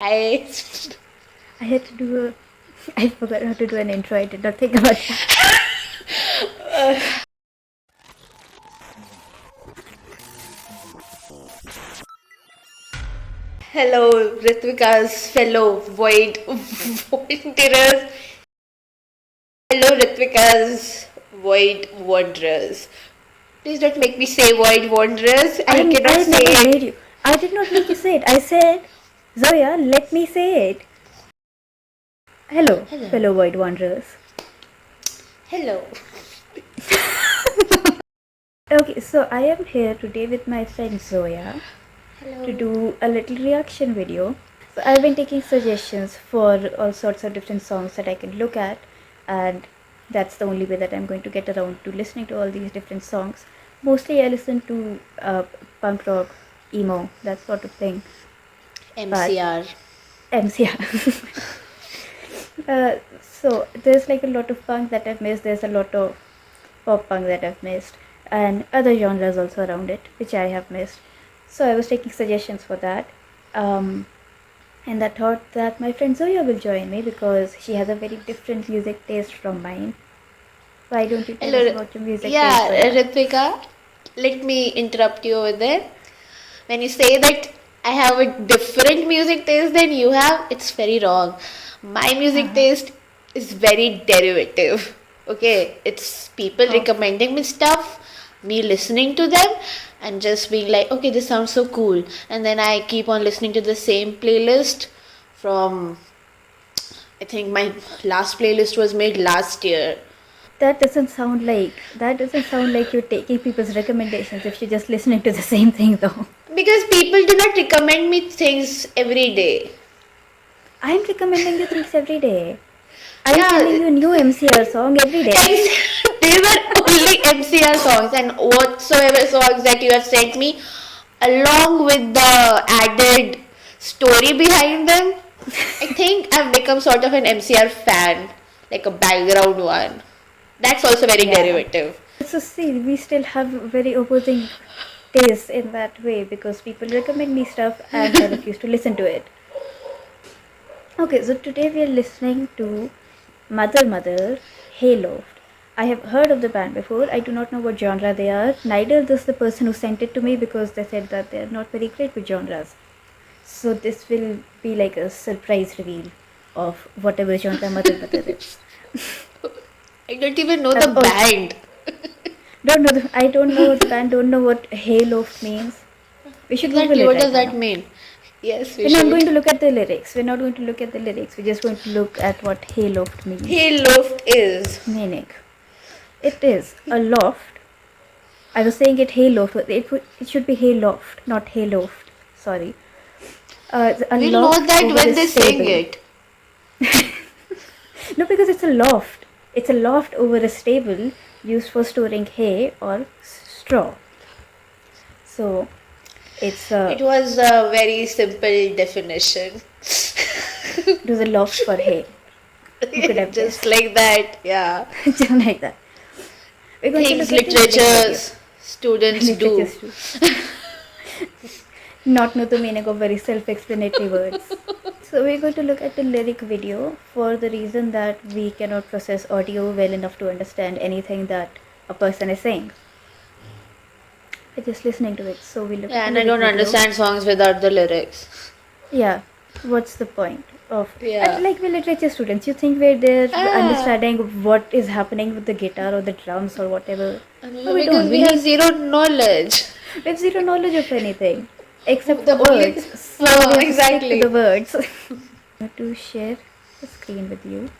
I I had to do a. I forgot how to do an intro. I did not think about that. Hello, Ritvika's fellow wanderers. Hello, Ritvika's void wanderers. Please don't make me say void wanderers. I cannot I say never it. made you. I did not make you say it. I said, Zoya, let me say it. Hello, Hello. fellow void wanderers. Hello. Okay, so I am here today with my friend Zoya Hello. to do a little reaction video. So I've been taking suggestions for all sorts of different songs that I can look at, and that's the only way that I'm going to get around to listening to all these different songs. Mostly I listen to punk rock, emo, that sort of thing. But MCR. MCR. So there's like a lot of punk that I've missed. There's a lot of pop punk that I've missed, and other genres also around it, which I have missed. So I was taking suggestions for that. And I thought that my friend Zoya will join me because she has a very different music taste from mine. Why don't you tell us Hello. about your music taste, Yeah, Zoya? Ritvika, let me interrupt you over there. When you say that I have a different music taste than you have, it's very wrong. My music Uh-huh. taste is very derivative. Okay, it's people Oh, recommending me stuff, me listening to them, and just being like, okay, this sounds so cool. And then I keep on listening to the same playlist from, I think my last playlist was made last year. that doesn't sound like you're taking people's recommendations if you're just listening to the same thing though. Because people do not recommend me things every day. I'm recommending you things every day. I'm sending Yeah, you a new MCR song every day. they were only MCR songs and whatsoever songs that you have sent me, along with the added story behind them. I think I've become sort of an MCR fan, like a background one. That's also very Yeah. derivative. So see, we still have very opposing tastes in that way because people recommend me stuff and I refuse to listen to it. Okay, so today we are listening to Mother Mother, Hayloft. I have heard of the band before. I do not know what genre they are. Neither does the person who sent it to me because they said that they are not very great with genres. So this will be like a surprise reveal of whatever genre Mother Mother is. I don't even know the Oh, band. don't know. I don't know the band. Don't know what Hayloft means. We should Google Exactly, it what right does that now. mean? Yes, we We're not going should. to look at the lyrics. We're not going to look at the lyrics. We're just going to look at what hayloft means. Hey, loft is. Meaning, it is a loft. I was saying it hayloft, but it should be hayloft, not hayloft. Sorry. It's a We'll know loft that over a when they sing stable. it. No, because it's a loft. It's a loft over a stable used for storing hay or straw. So It was a very simple definition. it was a loft for hay. Who could have Just guessed? like that, yeah. Just like that. We're going to Things look at the lyric video. literatures students Literature do. students not know the meaning of very self-explanatory words. So we're going to look at the lyric video for the reason that we cannot process audio well enough to understand anything that a person is saying. We're just listening to it. So we look at Yeah, the and I lyric don't video. understand songs without the lyrics. Yeah, what's the point of and Yeah. like we're literature students, you think we're there Ah, understanding what is happening with the guitar or the drums or whatever? No, we don't. because We we have need zero knowledge. we have zero knowledge of anything except The for only. words. So we have to stick to the Exactly. words. To share the screen with you.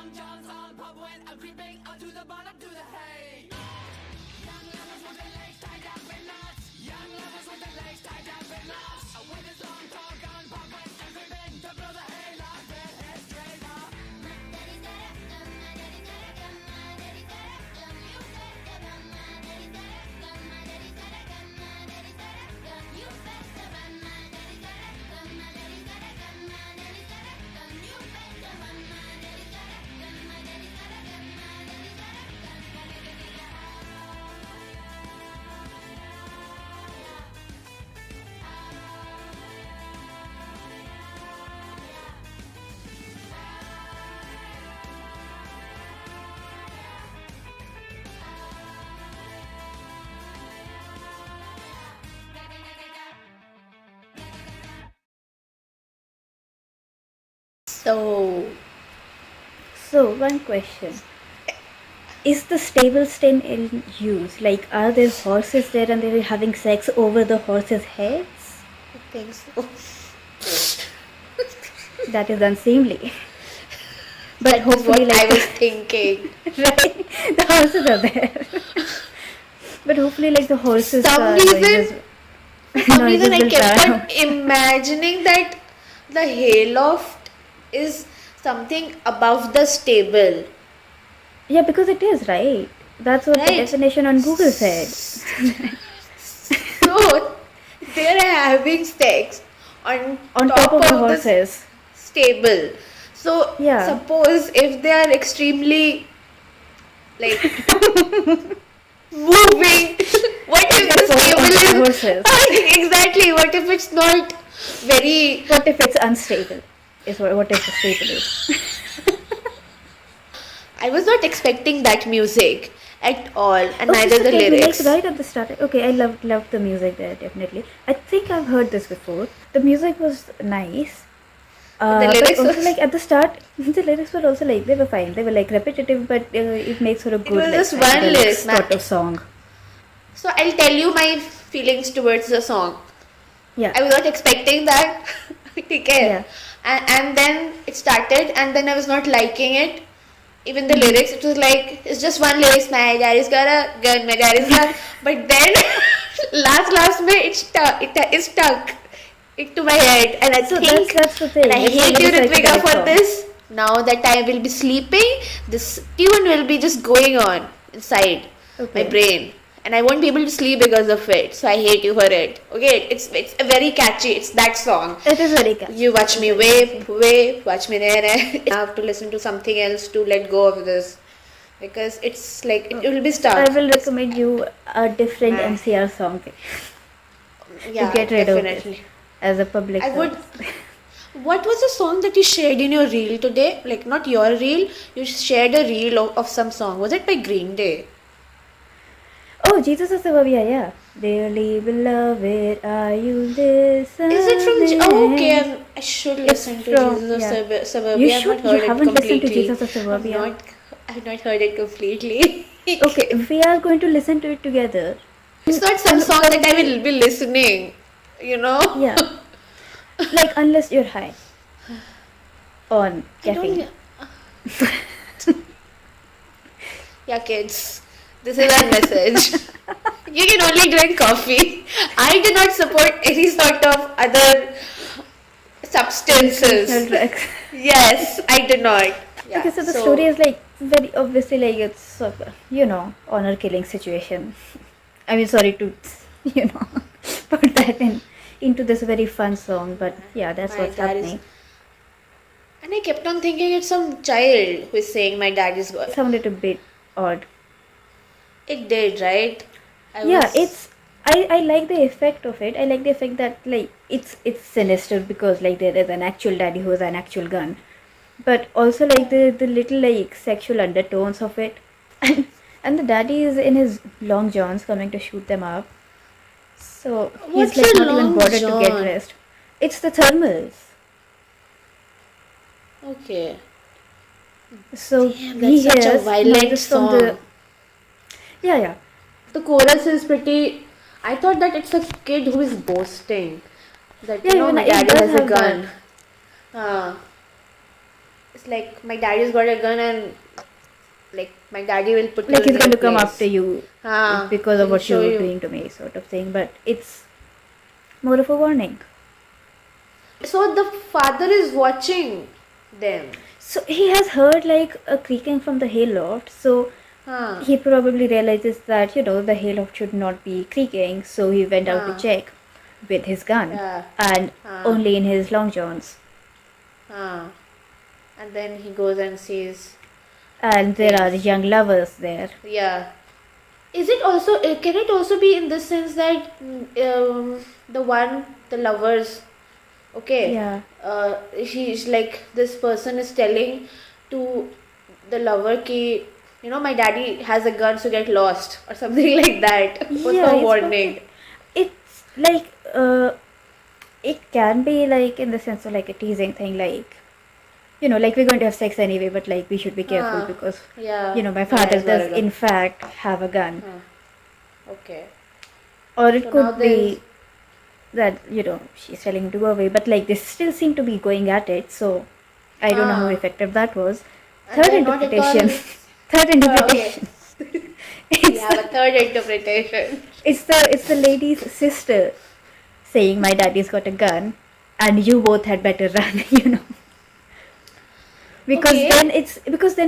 long johns on pub when I'm creeping onto the bottom to the hay. Young lovers with their legs tied up in knots. Young lovers with their legs tied up in knots. With his long tall gun pub when I'm creeping to blow the hay lock their head straight off. My daddy's got a gun, my daddy's got a gun, my daddy's got a gun. You better run, my daddy's got a gun, my daddy's got a gun, my daddy's got a gun. You better run, my daddy's got a gun, my daddy's got a gun, my daddy's got a gun. You better run, my daddy's got a gun, my daddy's got a gun, my daddy's got a gun. So, So, one question. Is the stable still in use? Like, are there horses there and they're having sex over the horses' heads? I think so. That is unseemly. But That is hopefully, what I like, was thinking. right? The horses are there. But hopefully, like, the horses Some are reason- For some reason, I noises will kept drown. on imagining that the hayloft is something above the stable. Yeah, because it is, right? That's what the Right. definition on Google said. So, they're having sex on Top of the the horses. stable. So, Yeah. suppose if they are extremely like moving, what if the Fall stable onto the is horses. exactly? What if it's not very? What if it's unstable? Is what if the stable is? I was not expecting that music at all, and Okay, neither so the tell me, lyrics. Like right at the start. Okay, I loved the music there definitely. I think I've heard this before. The music was nice. The lyrics but also was- like at the start, the lyrics were also like they were fine. They were like repetitive, but it makes for a good was like, just one psychedelic lyric, sort man. of song. So I'll tell you my feelings towards the song. Yeah. I was not expecting that. Okay. Yeah. And then it started, and then I was not liking it. Even the lyrics, it was like it's just one lyrics. My daddy's got a gun. My daddy's got. But then last me it stuck. It is stuck into my head, and I So think that's the thing. and I It's hate not you, like a Ritvika, psychedelic for song. this. Now that I will be sleeping, this tune will be just going on inside Okay. my brain, and I won't be able to sleep because of it. So I hate you for it. Okay, it's a very catchy. It's that song. It is very catchy. You watch me wave, watch me there. I have to listen to something else to let go of this because it's like it will be stuck. I will recommend you a different Ah. MCR song Yeah, to get rid of definitely. it as a public I would. service. What was the song that you shared in your reel today? Like not your reel. You shared a reel of some song. Was it by Green Day? Oh, Jesus of Suburbia, yeah. Dearly beloved, are you listening? Is it from? Oh, okay. I should It's listen to from- Jesus of yeah. Suburbia. You I've should. not heard You it haven't listened to completely. Jesus of Suburbia. I've not heard it completely. Okay, we are going to listen to it together. It's not some song that I will be listening. You know. Yeah. Like, unless you're high on I don't- caffeine. Yeah, kids. This is our message. You can only drink coffee. I do not support any sort of other substances. Drugs. Yes, I do not. Yeah, Okay, so the story is like very obviously like it's honor killing situation. I mean, sorry to put that into this very fun song, but yeah, that's My what's dad is- happening. And I kept on thinking it's some child who is saying my dad is good. It sounded a bit odd. It did, right? I like the effect of it. I like the effect that like it's sinister because like there's an actual daddy who has an actual gun, but also like the little like sexual undertones of it, and the daddy is in his long johns coming to shoot them up. So What's he's like a not even long bothered to get john? dressed. It's the thermals. Okay. So Damn, he that's such a hears violent noises from song. the yeah. The chorus is pretty. I thought that it's a kid who is boasting that Yeah, you know even my it daddy does has a have gun. that. Ah. it's like my daddy's got a gun and like my daddy will put you Like in he's going to your come place. after you because of he'll what show you're you. doing to me, sort of thing. But it's more of a warning. So the father is watching them. So he has heard like a creaking from the hayloft. So Huh. he probably realizes that the hayloft should not be creaking. So he went out to Ah. check with his gun Yeah. and Ah. only in his long johns. And then he goes and sees. And there are young lovers there. Yeah. Is it also? Can it also be in the sense that the lovers? Okay. Yeah. He's like, this person is telling to the lover ki, my daddy has a gun, so get lost or something like that. What's Yeah, the it's warning? It's like it can be like in the sense of like a teasing thing, like like we're going to have sex anyway, but like we should be careful because Yeah. my father dad's got a does gun. in fact have a gun. Okay. Or it So now could there's- be that she's telling him to go away, but like they still seem to be going at it, so I don't know how effective that was. And Third they're not at all- interpretation. Third okay. interpretation. We have a third interpretation. It's the lady's sister saying my daddy's got a gun and you both had better run. Because Okay. then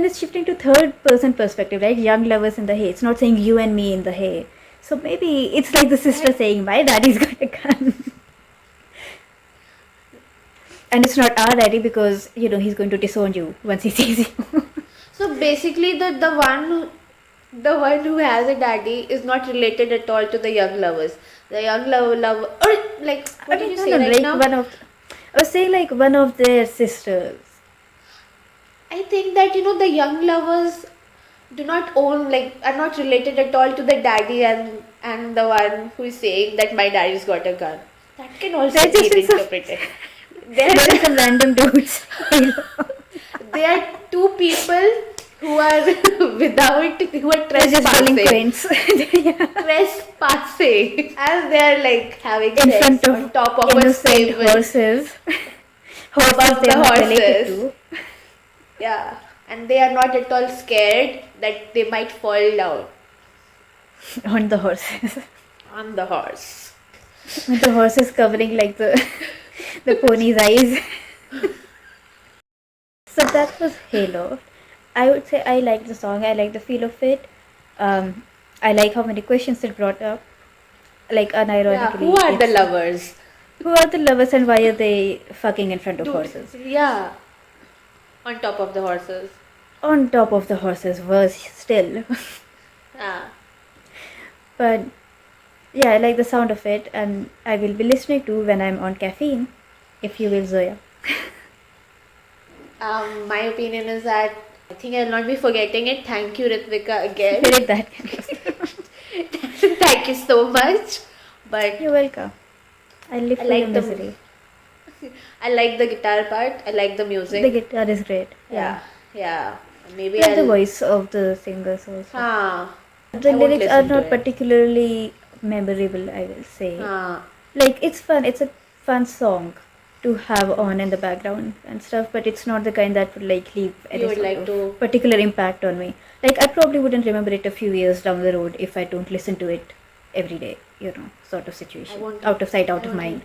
it's shifting to third person perspective, right? Young lovers in the hay. It's not saying you and me in the hay. So maybe it's like the sister saying my daddy's got a gun. And it's not our daddy because he's going to disown you once he sees you. So basically, the one who has a daddy is not related at all to the young lovers. The young love, or like what did you say right like now? I was saying like one of their sisters. I think that the young lovers do not own, like, are not related at all to the daddy and the one who is saying that my daddy's got a gun. That can also They're just be in some- interpreted. There are some random dudes. They are two people who are who are They're just trespassing. delinquents. Yeah. Trespassing. As they are like having In sex front on of top of a innocent stable. horses. Horses Above they're the not related horses. to. Yeah. And they are not at all scared that they might fall down On the horses. on the horse. With the horses covering like the pony's eyes. So that was Halo. I would say I like the song. I like the feel of it. I like how many questions it brought up. Like unironically. Yeah. Who are the it's- lovers? Who are the lovers and why are they fucking in front of horses? Yeah. On top of the horses. On top of the horses was still. Yeah. But yeah, I like the sound of it and I will be listening to when I'm on caffeine. If you will, Zoya. My opinion is that I think I'll not be forgetting it. Thank you, Ritvika, again. Like that. Thank you so much. But You're welcome. I live I for like your the- misery. I like the guitar part. I like the music. The guitar is great. Yeah. Yeah. Maybe And the I'll. voice of the singers also. The I won't lyrics are listen to not it. particularly memorable, I will say. Like it's fun. It's a fun song to have on in the background and stuff, but it's not the kind that would like leave any You would sort like of to- particular impact on me. Like I probably wouldn't remember it a few years down the road if I don't listen to it every day. Sort of situation. won't- Out of sight, out I of won't- mind.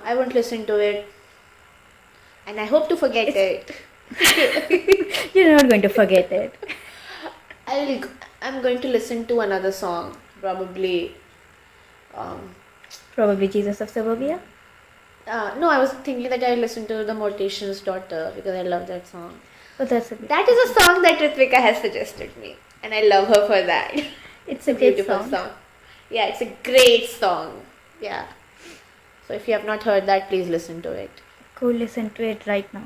I won't listen to it. And I hope to forget it. You're not going to forget it. I'm going to listen to another song. Probably. Probably Jesus of Suburbia. No, I was thinking that I listen to The Mortician's Daughter because I love that song. But that's a That is a song that Ritvika has suggested me. And I love her for that. it's a great Beautiful song. song. Yeah, it's a great song. Yeah. So if you have not heard that, please listen to it. Go listen to it right now.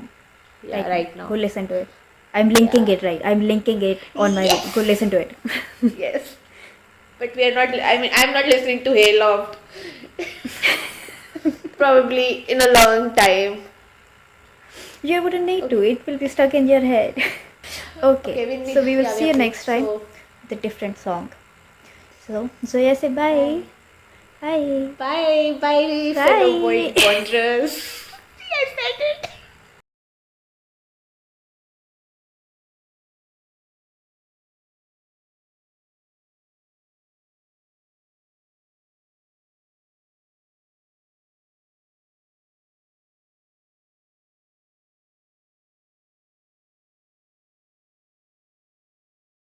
Yeah, right now. Go listen to it. I'm linking it right. I'm linking it on my. Yes. Go listen to it. Yes. But we are not, I'm not listening to Hayloft. Probably in a long time. You wouldn't need to. It will be stuck in your head. Okay. So we will see you next time with a different song. So Zoya say bye. Bye. Bye, bye, Bye. fellow boy wanderers.